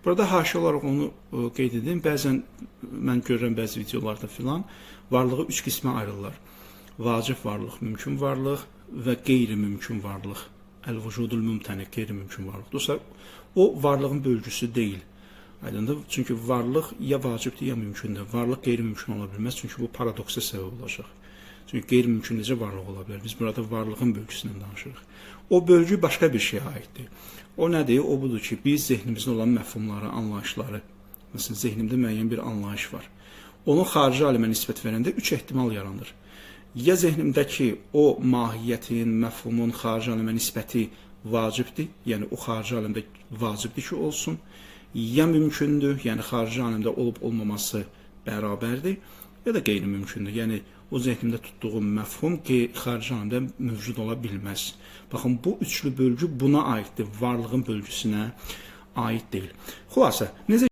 Burada haşi olaraq onu qeyd edim. Bəzən mən görürəm bəzi videolarda filan varlığı 3 qismə ayrılırlar. Vacib varlıq, mümkün varlıq və qeyri-mümkün varlıq. Əl-vücudul mümtəni, qeyri-mümkün varlıq. Dostlar, o varlığın bölgüsü deyil. Aydındır? Çünki varlıq ya vacibdir, ya mümkündür. Varlıq qeyri-mümkün ola bilməz, çünki bu paradoksa səbəb olacaq. Çünki qeyri-mümkün necə varlıq ola bilər? Biz burada varlığın bölgüsündən danışırıq. O bölgü başqa bir şeyə aiddir. O nədir? O budur ki, biz zehnimizdə olan məfhumları, anlayışları, məsələn, zehnimdə müəyyən bir anlayış var. Onun xarici aləmə nisbət verəndə 3 ehtimal yaranır. Ya zehnimdəki o mahiyyətin, məfhumun xarici aləmə nisbəti vacibdir, yəni o xarici aləmdə vacibdir ki, olsun, ya mümkündür, yəni xarici aləmdə olub-olmaması bərabərdir, ya da qeyri-mümkündür, yəni o zehnimdə tutduğum məfhum xarici aləmdə mövcud ola bilməz. Baxın, bu üçlü bölgü buna aiddir, varlığın bölgüsünə aid deyil. Xülasə, necə